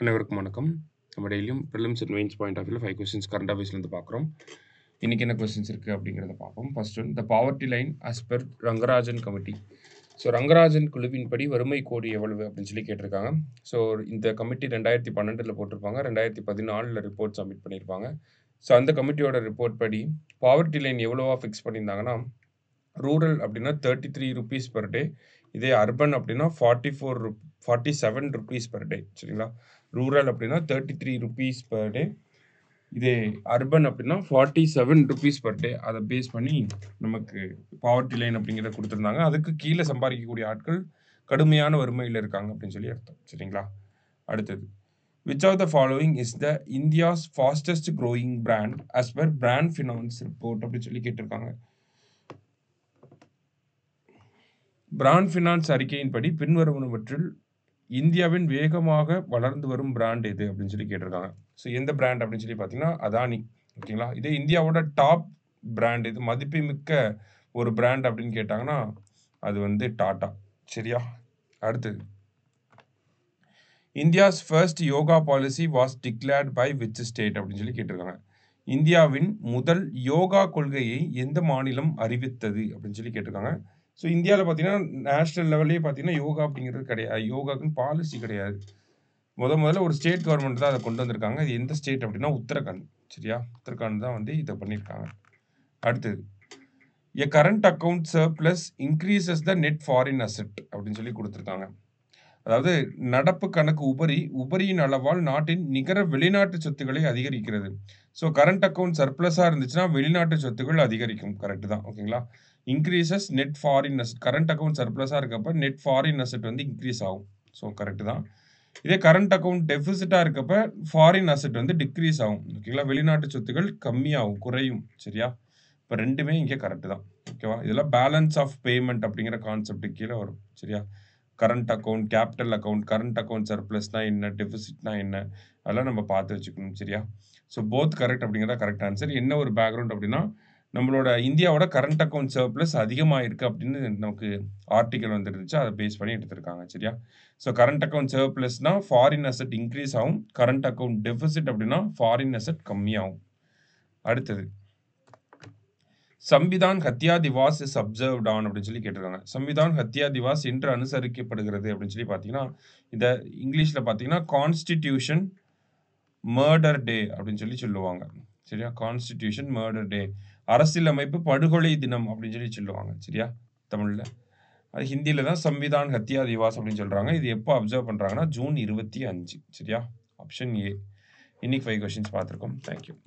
அனைவருக்கும் வணக்கம். நம்ம டெய்லியும் prelims and mains point of வியூல 5 கொஸ்டின்ஸ் கரண்ட் அஃபேர்ஸ்லேருந்து பார்க்குறோம். இன்றைக்கி என்ன கொஸ்டின்ஸ் இருக்குது அப்படிங்கிறத பார்ப்போம். First one, the poverty line as per Rangarajan committee. So Rangarajan குழுவின்படி வறுமை கோடு எவ்வளவு அப்படின்னு சொல்லி கேட்டிருக்காங்க. ஸோ இந்த கமிட்டி 2012 போட்டிருப்பாங்க, 2014 ரிப்போர்ட் சப்மிட் பண்ணியிருப்பாங்க. ஸோ அந்த கமிட்டியோட ரிப்போர்ட் படி பாவர்ட்டி லைன் எவ்வளோவா ஃபிக்ஸ் பண்ணியிருந்தாங்கன்னா, ரூரல் அப்படின்னா 33 rupees per day, இதே அர்பன் அப்படின்னா 47 rupees per day. சரிங்களா? ரூரல் அப்படின்னா 33 rupees per day, இதே அர்பன் அப்படின்னா 47 rupees per day. அதை பேஸ் பண்ணி நமக்கு பாவர்ட்டி லைன் அப்படிங்கிறத கொடுத்துருந்தாங்க. அதுக்கு கீழே சம்பாதிக்கக்கூடிய ஆட்கள் கடுமையான வறுமையில் இருக்காங்க அப்படின்னு சொல்லி அர்த்தம். சரிங்களா? அடுத்தது, which of the following is the India's fastest growing brand as per brand finance report அப்படின்னு சொல்லி கேட்டிருக்காங்க. பிராண்ட் ஃபினான்ஸ் அறிக்கையின்படி பின்வருவனவற்றில் இந்தியாவின் வேகமாக வளர்ந்து வரும் பிராண்ட் எது அப்படின்னு சொல்லி கேட்டிருக்காங்க. ஸோ எந்த பிராண்ட் அப்படின்னு சொல்லி பார்த்தீங்கன்னா அதானி. ஓகேங்களா? இதே இந்தியாவோட டாப் பிராண்ட் இது, மதிப்பு மிக்க ஒரு பிராண்ட் அப்படின்னு கேட்டாங்கன்னா அது வந்து டாடா. சரியா? அடுத்தது, India's first yoga policy was declared by which state அப்படின்னு சொல்லி கேட்டிருக்காங்க. இந்தியாவின் முதல் யோகா கொள்கையை எந்த மாநிலம் அறிவித்தது அப்படின்னு சொல்லி கேட்டிருக்காங்க. ஸோ இந்தியாவில் பார்த்தீங்கன்னா நேஷ்னல் லெவல்லே பார்த்தீங்கன்னா யோகா அப்படிங்கிறது கிடையாது, யோகாக்குன்னு பாலிசி கிடையாது. முதல்ல ஒரு ஸ்டேட் கவர்மெண்ட் தான் அதை கொண்டு வந்திருக்காங்க. இது எந்த ஸ்டேட் அப்படின்னா உத்தரகாண்ட். சரியா? உத்தரகாண்ட் தான் வந்து இதை பண்ணியிருக்காங்க. அடுத்தது, a current account surplus increases the net foreign asset அப்படின்னு சொல்லி கொடுத்துருக்காங்க. அதாவது நடப்பு கணக்கு உபரியின் அளவால் நாட்டின் நிகர வெளிநாட்டு சொத்துக்களை அதிகரிக்கிறது. ஸோ கரண்ட் அக்கௌண்ட் சர்ப்ளஸாக இருந்துச்சுன்னா வெளிநாட்டு சொத்துக்கள் அதிகரிக்கும். கரெக்டு தான். ஓகேங்களா? Increases net foreign asset. Current account சர்ப்ளஸாக இருக்கப்ப நெட் ஃபாரின் அசெட் வந்து இன்க்ரீஸ் ஆகும். ஸோ கரெக்டு தான். இதே கரண்ட் அக்கௌண்ட் டெபிசிட்டாக இருக்கப்ப ஃபாரின் அசெட் வந்து டிக்ரீஸ் ஆகும். ஓகேங்களா? வெளிநாட்டு சொத்துக்கள் கம்மியாகும், குறையும். சரியா? இப்போ ரெண்டுமே இங்கே கரெக்டு தான். ஓகேவா? இதெல்லாம் பேலன்ஸ் ஆஃப் பேமெண்ட் அப்படிங்கிற கான்செப்ட் கீழே வரும். சரியா? Current account, capital account, current account சர்ப்ளஸ்னா என்ன, டெபிசிட்னா என்ன, அதெல்லாம் நம்ம பார்த்து வச்சுக்கணும். சரியா? ஸோ போத் கரெக்ட் அப்படிங்கிறதா கரெக்ட் ஆன்சர். என்ன ஒரு பேக்ரவுண்ட் அப்படின்னா, நம்மளோட இந்தியாவோட கரண்ட் அக்கௌண்ட் சர்ப்ளஸ் அதிகமாக இருக்குது அப்படின்னு நமக்கு ஆர்டிக்கல் வந்துருந்துச்சு, அதை பேஸ் பண்ணி எடுத்திருக்காங்க. சரியா? ஸோ கரண்ட் அக்கௌண்ட் சர்ப்ளஸ்னா ஃபாரின் அசெட் இன்க்ரீஸ் ஆகும், கரண்ட் அக்கௌண்ட் டெபிசிட் அப்படின்னா ஃபாரின் அசெட் கம்மியாகும். அடுத்தது, Samvidhan Hatya Diwas is observed on அப்படின்னு சொல்லி கேட்டிருக்காங்க. சம்விதான் ஹத்யா திவாஸ் என்று அனுசரிக்கப்படுகிறது அப்படின்னு சொல்லி பார்த்தீங்கன்னா, இதை இங்கிலீஷில் பார்த்தீங்கன்னா கான்ஸ்டிடியூஷன் மர்டர் டே அப்படின்னு சொல்லி சொல்லுவாங்க. சரியா? கான்ஸ்டிடியூஷன் மர்டர் டே, அரசியலமைப்பு படுகொலை தினம் அப்படின்னு சொல்லி சொல்லுவாங்க. சரியா? தமிழில். அது ஹிந்தியில் தான் சம்விதான் ஹத்யா திவாஸ் அப்படின்னு சொல்கிறாங்க. இது எப்போ அப்சர்வ் பண்ணுறாங்கன்னா June 25. சரியா? Option A. இன்னைக்கு 5 கொஸ்டின்ஸ் பார்த்துருக்கோம். தேங்க்யூ.